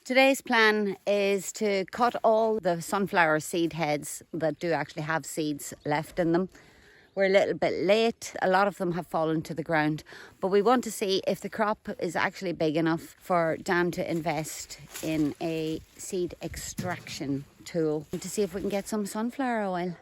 Today's plan is to cut all the sunflower seed heads that do actually have seeds left in them. We're a little bit late. A lot of them have fallen to the ground, but we want to see if the crop is actually big enough for Dan to invest in a seed extraction tool to see if we can get some sunflower oil.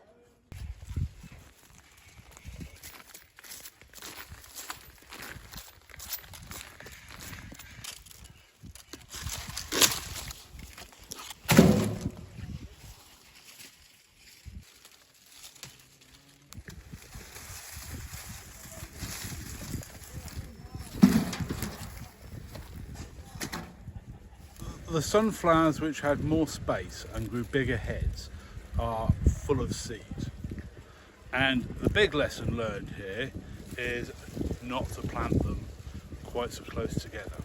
The sunflowers which had more space and grew bigger heads are full of seed. And the big lesson learned here is not to plant them quite so close together.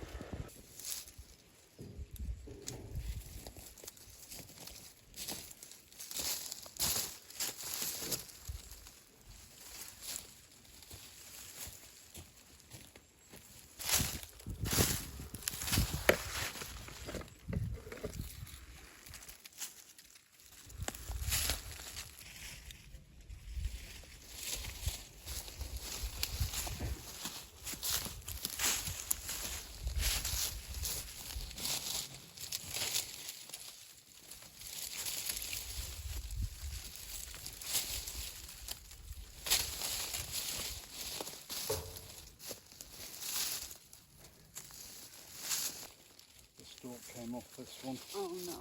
Came off this one. Oh no.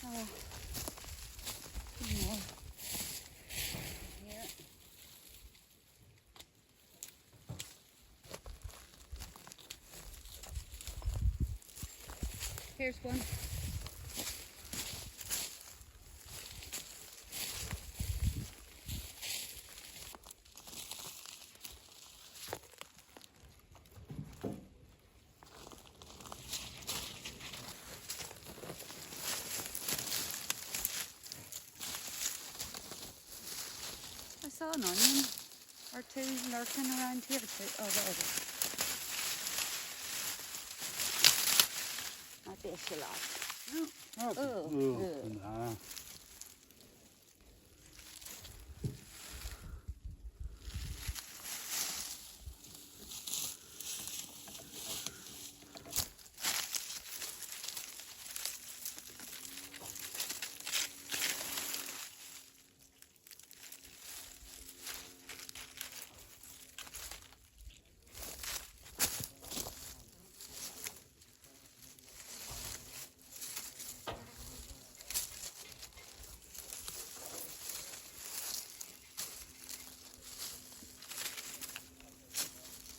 Oh. No. Here. Here's one. I saw an onion or two lurking around here too. Oh, there it is. Might be a shallot. No. Nah.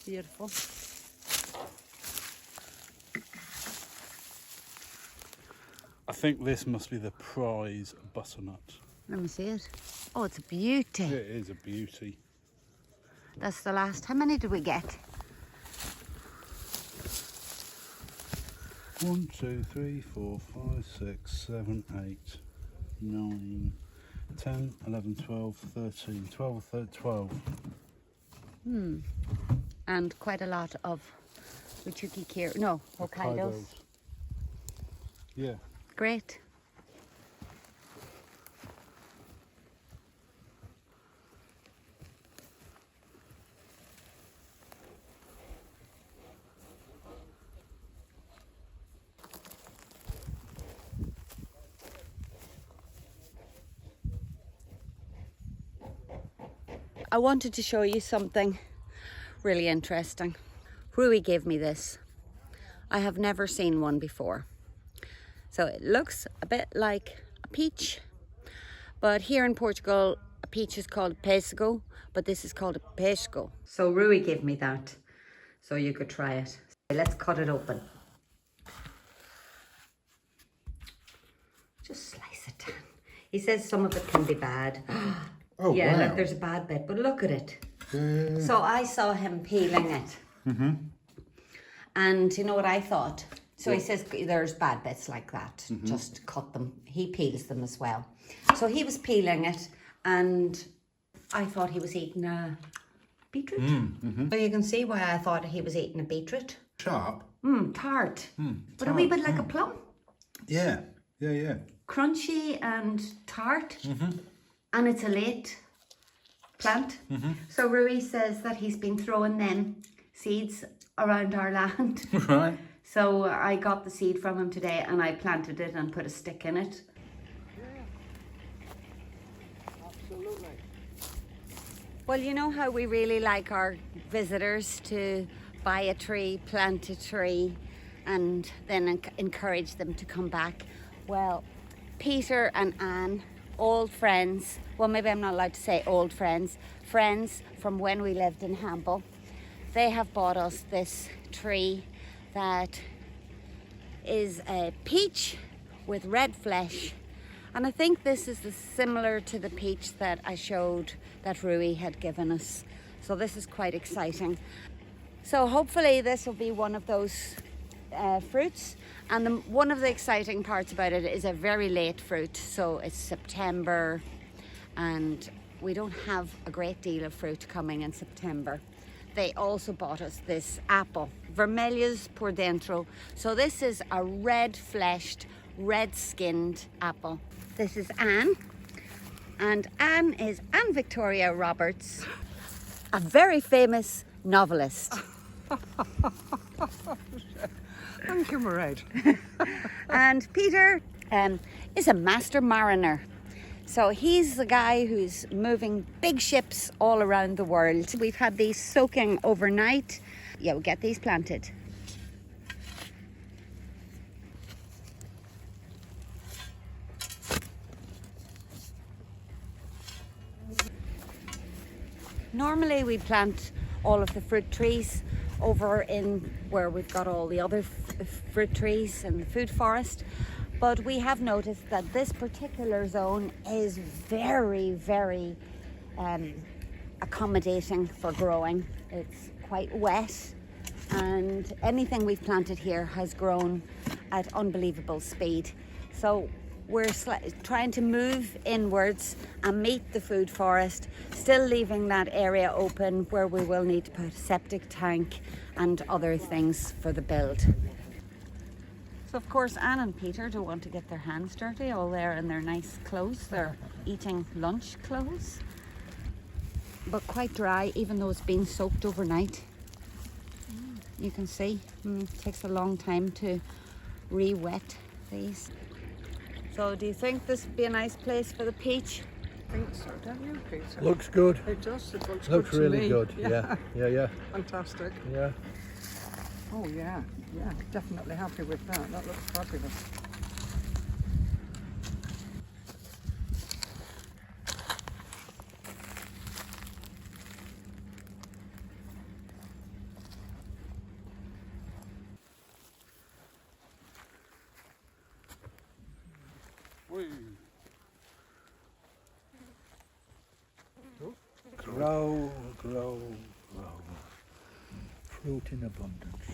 Beautiful. I think this must be the prize butternut. Let me see it. Oh, it's a beauty. It is a beauty. That's the last. How many did we get? 1, 2, 3, 4, 5, 6, 7, 8, 9, 10, 11, 12, 13, 12, 12. And quite a lot of Uchuki Kir. No, Hokkaidos. Yeah. Great. I wanted to show you something really interesting. Rui gave me this. I have never seen one before. So it looks a bit like a peach, but here in Portugal, a peach is called pêssego, but this is called a pesco. So Rui gave me that, so you could try it. Let's cut it open. Just slice it down. He says some of it can be bad. Oh, yeah, wow. look, there's a bad bit, but look at it. Yeah. So I saw him peeling it. And you know what I thought? So he says there's bad bits like that, just cut them. He peels them as well. So he was peeling it, and I thought he was eating a beetroot. So you can see why I thought he was eating a beetroot. Sharp. Tart. But a wee bit like a plum. Yeah. Crunchy and tart. And it's a late plant. So Rui says that he's been throwing them seeds around our land. Right. So I got the seed from him today and I planted it and put a stick in it. Absolutely. Well, you know how we really like our visitors to buy a tree, plant a tree, and then encourage them to come back. Well, Peter and Anne, old friends, well, maybe I'm not allowed to say old friends, friends from when we lived in Hamble, they have bought us this tree that is a peach with red flesh. And I think this is similar to the peach that I showed that Rui had given us. So this is quite exciting. So hopefully this will be one of those fruits. And one of the exciting parts about it is a very late fruit. So it's September and we don't have a great deal of fruit coming in September. They also bought us this apple, Vermelhos por dentro. So this is a red-fleshed, red-skinned apple. This is Anne, and Anne is Anne Victoria Roberts, a very famous novelist. Thank you, Meraid. And Peter is a master mariner. So he's the guy who's moving big ships all around the world. We've had these soaking overnight. Yeah, we'll get these planted. Normally we plant all of the fruit trees over in where we've got all the other fruit trees and the food forest. But we have noticed that this particular zone is very, very accommodating for growing. It's quite wet, and anything we've planted here has grown at unbelievable speed. So we're trying to move inwards and meet the food forest, still leaving that area open where we will need to put a septic tank and other things for the build. So of course Anne and Peter don't want to get their hands dirty, all there in their nice clothes. They're eating lunch clothes, but quite dry even though it's been soaked overnight. You can see it takes a long time to re-wet these. So do you think this would be a nice place for the peach? I think so, don't you, Peter? Looks good. It does, it looks Looks good to really me. good. Yeah. Fantastic. Yeah. Oh yeah, definitely happy with that. That looks fabulous. Grow. Fruit in abundance.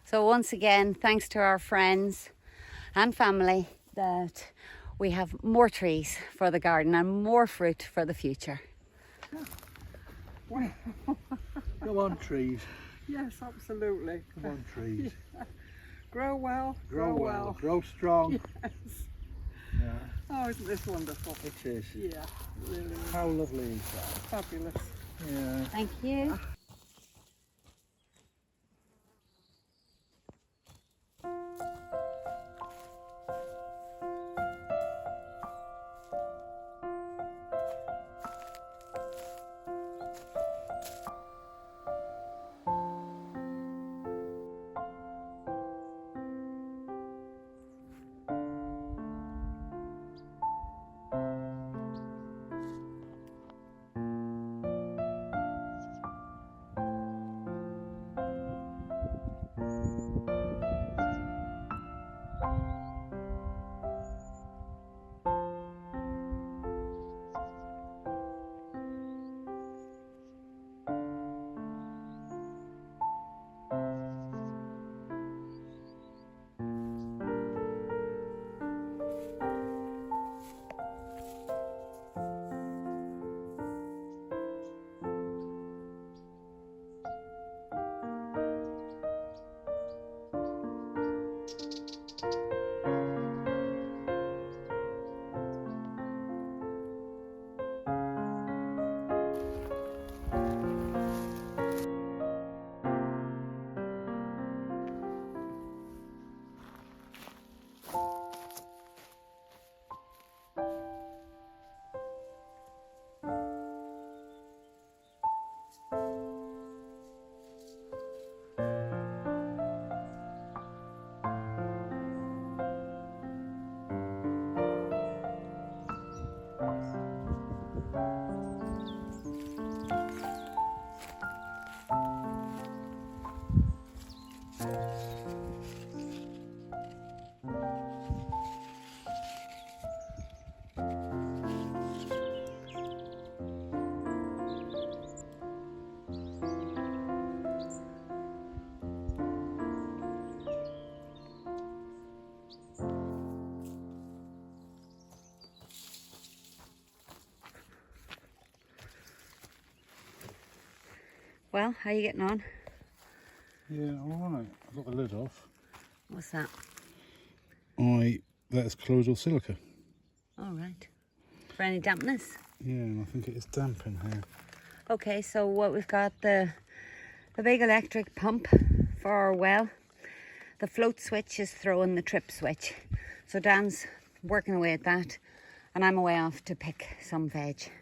So once again, thanks to our friends and family that we have more trees for the garden and more fruit for the future. Go on, trees. Yes, absolutely. Come on, trees. Grow well. Grow well. Grow strong. Yes. Yeah, Oh, isn't this wonderful? it is. Yeah, really How lovely is that? fabulous. Yeah. Thank you. Well, how are you getting on? Yeah, all right. I've got the lid off. What's that? That's colloidal silica. All right. For any dampness? Yeah, and I think it is damp in here. Okay, so what we've got the big electric pump for our well. The float switch is throwing the trip switch. So Dan's working away at that, and I'm away off to pick some veg.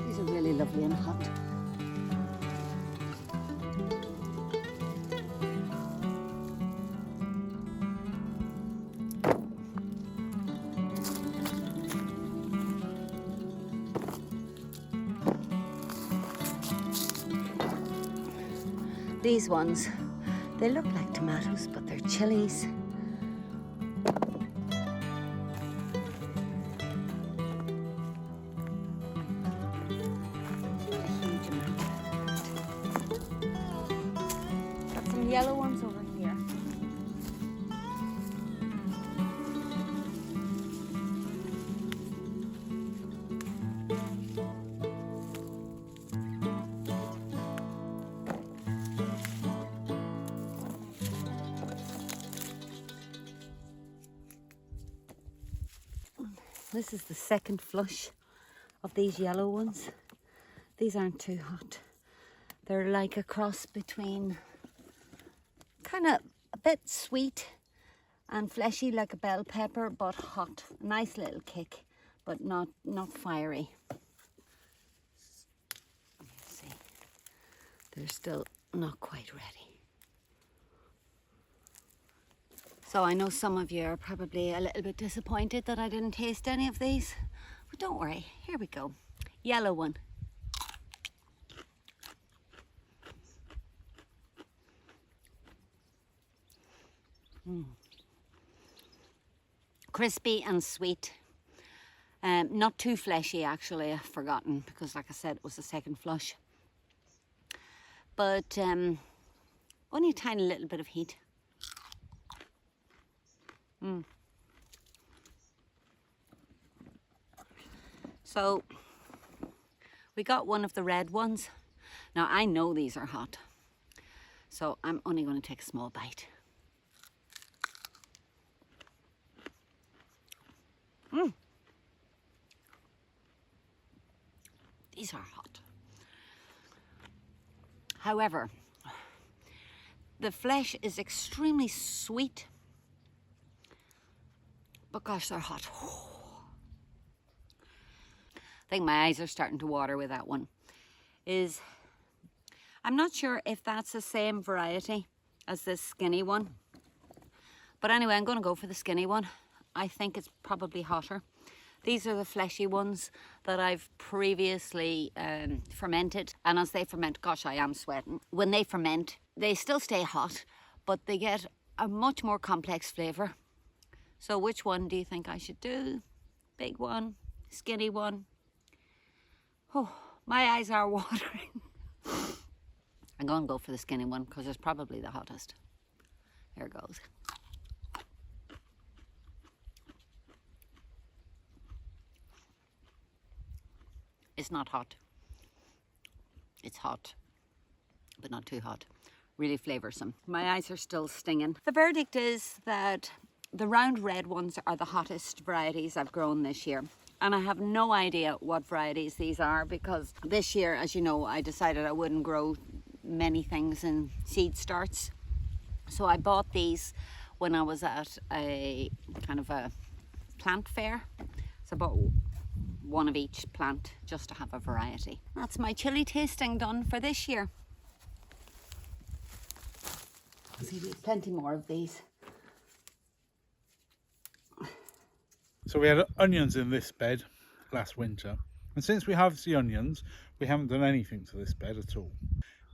These are really lovely and hot. These ones, they look like tomatoes, but they're chilies. Got some yellow ones over here. This is the second flush of these yellow ones. These aren't too hot. They're like a cross between kind of a bit sweet and fleshy like a bell pepper, but hot. A nice little kick, but not fiery. Let's see. They're still not quite ready. So I know some of you are probably a little bit disappointed that I didn't taste any of these, but don't worry, here we go. Yellow one. Crispy and sweet. Not too fleshy actually, I've forgotten, because like I said, it was the second flush. But only a tiny little bit of heat. So we got one of the red ones. Now I know these are hot, so I'm only going to take a small bite. These are hot. However, the flesh is extremely sweet. But gosh, they're hot. I think my eyes are starting to water with that one. I'm not sure if that's the same variety as this skinny one. But anyway, I'm going to go for the skinny one. I think it's probably hotter. These are the fleshy ones that I've previously fermented. And as they ferment, gosh, I am sweating. When they ferment, they still stay hot, but they get a much more complex flavour. So which one do you think I should do? Big one, skinny one? Oh, my eyes are watering. I'm going to go for the skinny one because it's probably the hottest. Here goes. It's not hot. It's hot, but not too hot. Really flavoursome. My eyes are still stinging. The verdict is that the round red ones are the hottest varieties I've grown this year. And I have no idea what varieties these are, because this year, as you know, I decided I wouldn't grow many things in seed starts. So I bought these when I was at a kind of a plant fair. So I bought one of each plant just to have a variety. That's my chilli tasting done for this year. See, there's plenty more of these. So we had onions in this bed last winter, and since we harvested the onions, we haven't done anything to this bed at all.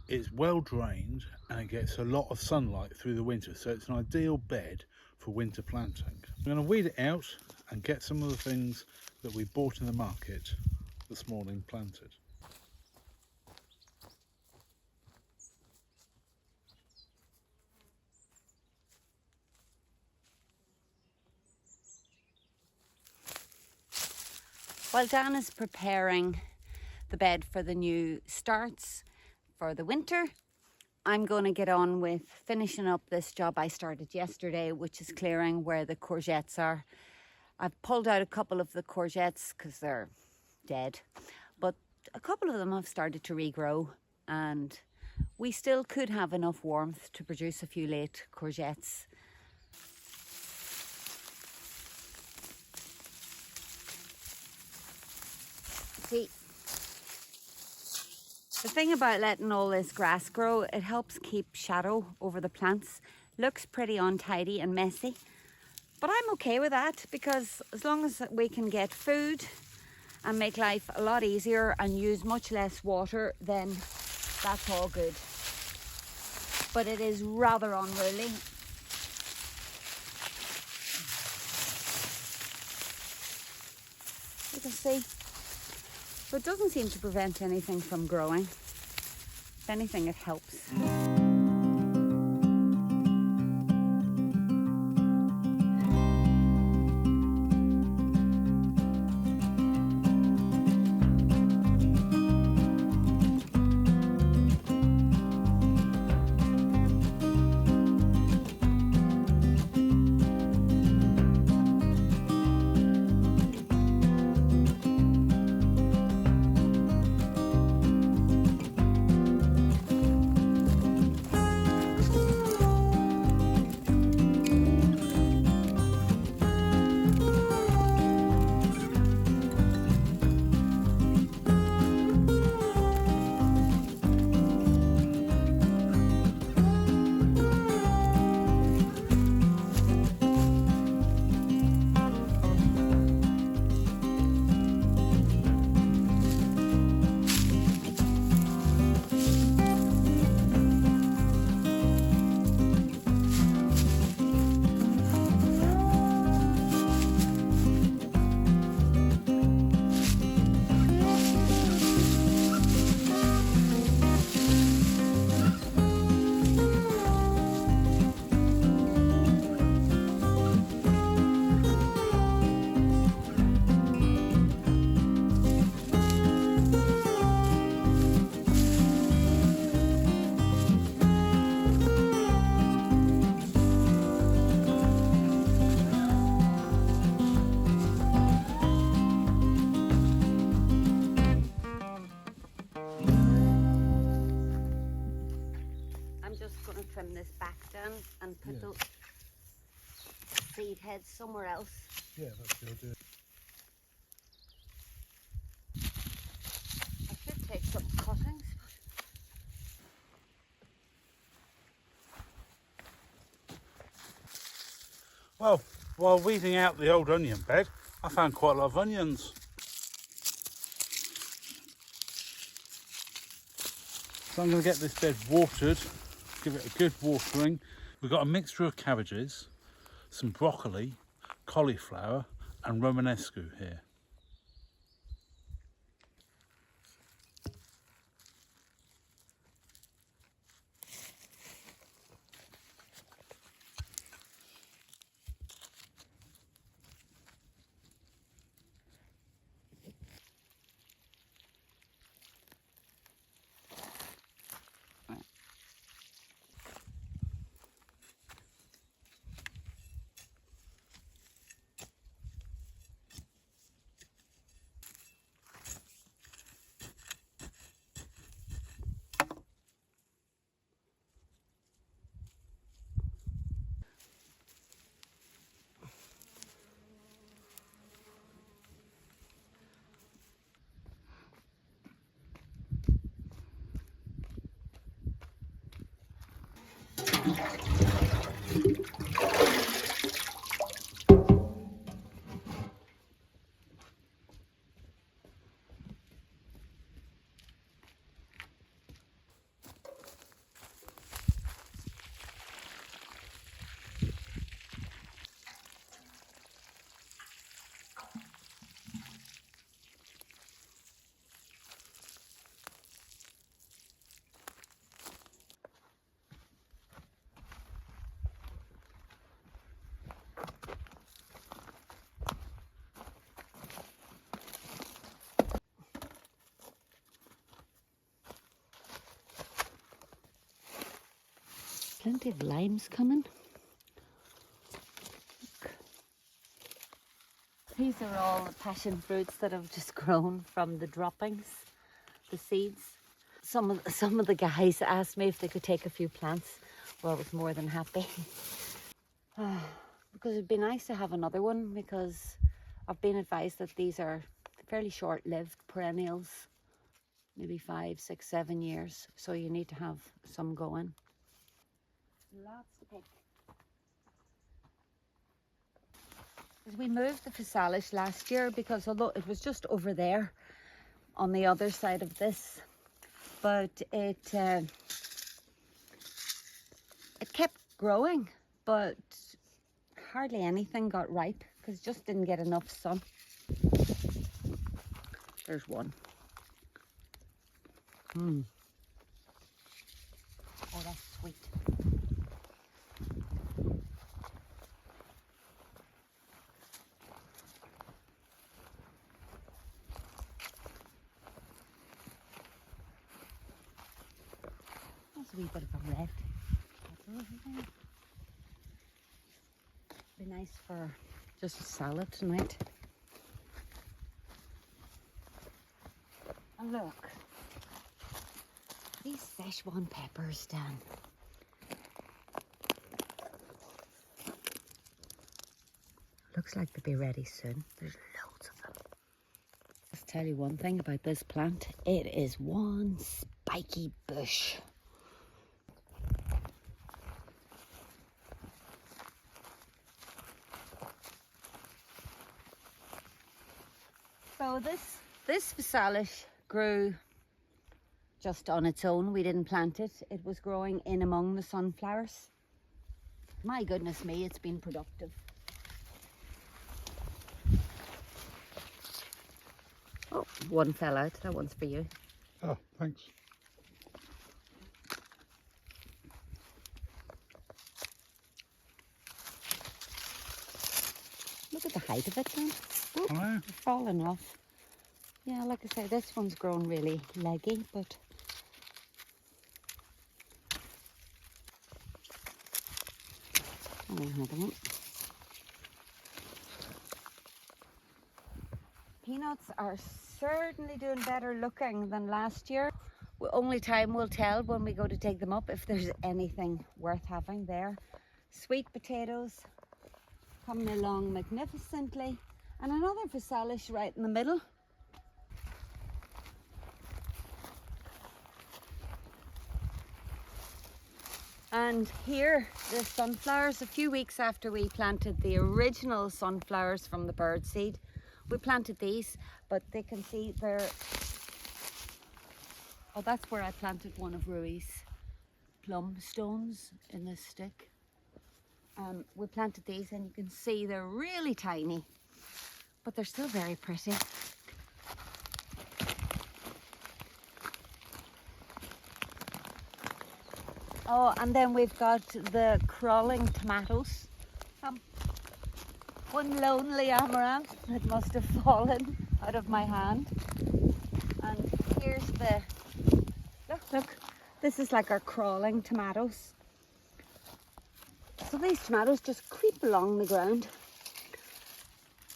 It's well drained and it gets a lot of sunlight through the winter, so it's an ideal bed for winter planting. I'm going to weed it out and get some of the things that we bought in the market this morning planted. While Dan is preparing the bed for the new starts for the winter, I'm going to get on with finishing up this job I started yesterday, which is clearing where the courgettes are. I've pulled out a couple of the courgettes because they're dead, but a couple of them have started to regrow, and we still could have enough warmth to produce a few late courgettes. See, the thing about letting all this grass grow, it helps keep shadow over the plants. Looks pretty untidy and messy, but I'm okay with that, because as long as we can get food and make life a lot easier and use much less water, then that's all good. But it is rather unruly. You can see. But it doesn't seem to prevent anything from growing. If anything, it helps. Trim this back down and put those seed heads somewhere else. Yeah, that's the idea. I should take some cuttings. Well, while weeding out the old onion bed, I found quite a lot of onions. So I'm going to get this bed watered, give it a good watering. We've got a mixture of cabbages, some broccoli, cauliflower and Romanesco here. Plenty of limes coming. Look. These are all the passion fruits that have just grown from the droppings, the seeds. Some of the guys asked me if they could take a few plants. Well, I was more than happy. Because it'd be nice to have another one, because I've been advised that these are fairly short-lived perennials, maybe 5, 6, 7 years. So you need to have some going. Lots to pick. We moved the physalis last year because although it was just over there on the other side of this, but it kept growing, but hardly anything got ripe because it just didn't get enough sun. There's one. Oh, that's sweet. That's a wee bit of a red. Be nice for just a salad tonight. And look, these Szechuan peppers, Dan. Looks like they'll be ready soon. There's loads of them. Just tell you one thing about this plant. It is one spiky bush. So this physalis grew just on its own. We didn't plant it. It was growing in among the sunflowers. My goodness me, it's been productive. Oh, one fell out. That one's for you. Oh, thanks. Look at the height of it, Dan. Oh, Oh. it's fallen off. Yeah, like I say, this one's grown really leggy, but another one. Peanuts are certainly doing better looking than last year. Only time will tell when we go to take them up if there's anything worth having there. Sweet potatoes coming along magnificently, and another physalis right in the middle. And here, the sunflowers, a few weeks after we planted the original sunflowers from the bird seed, we planted these, but they can see they're... Oh, that's where I planted one of Rui's plum stones in this stick. We planted these and you can see they're really tiny, but they're still very pretty. Oh, and then we've got the crawling tomatoes. One lonely amaranth that must have fallen out of my hand. And here's the, look, this is like our crawling tomatoes. So these tomatoes just creep along the ground.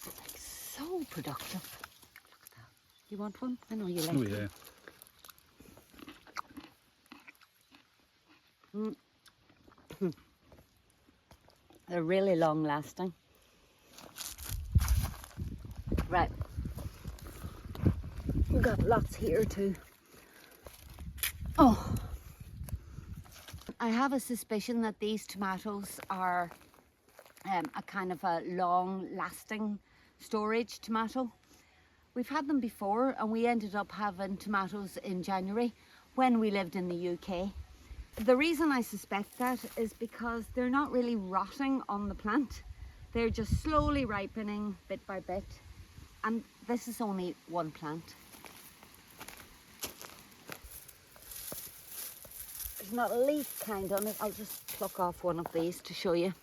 Like, so productive. Look at that. You want one? I know you like Oh, yeah. They're really long lasting. Right. We've got lots here too. Oh. I have a suspicion that these tomatoes are a kind of a long lasting storage tomato. We've had them before and we ended up having tomatoes in January when we lived in the UK. The reason I suspect that is because they're not really rotting on the plant. They're just slowly ripening bit by bit. And this is only one plant. There's not a leaf kind on it. I'll just pluck off one of these to show you.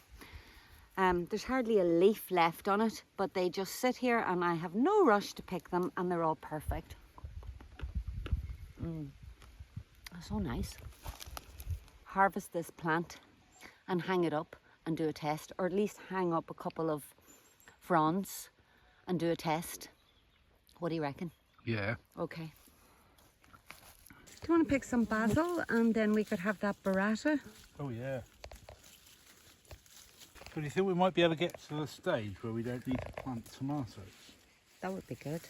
There's hardly a leaf left on it, but they just sit here and I have no rush to pick them and they're all perfect. So nice. Harvest this plant and hang it up and do a test, or at least hang up a couple of fronds and do a test. What do you reckon? Yeah. Okay. Do you want to pick some basil and then we could have that burrata? Oh yeah. So do you think we might be able to get to the stage where we don't need to plant tomatoes? That would be good.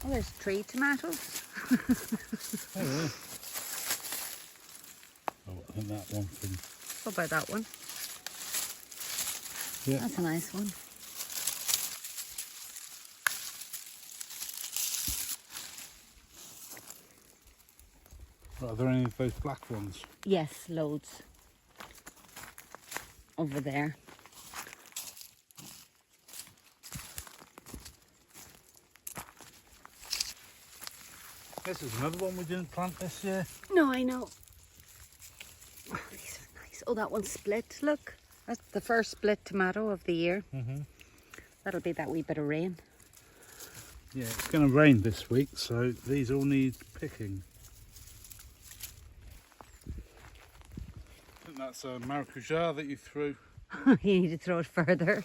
Oh, there's 3 tomatoes. Oh yeah. Oh, I think that one can... What about that one? Yeah. That's a nice one. Right, are there any of those black ones? Yes, loads. Over there. This is another one we didn't plant this year. No, I know. Oh, these are nice. Oh, that one's split. Look, that's the first split tomato of the year. That'll be that wee bit of rain. Yeah, it's going to rain this week, so these all need picking. I think that's a maracuja that you threw. You need to throw it further.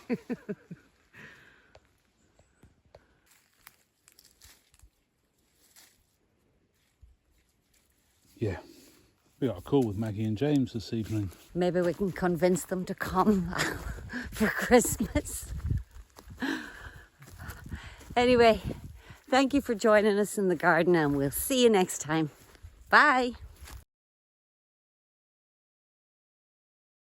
Yeah, we got a call with Maggie and James this evening. Maybe we can convince them to come for Christmas. Anyway, thank you for joining us in the garden, and we'll see you next time. Bye.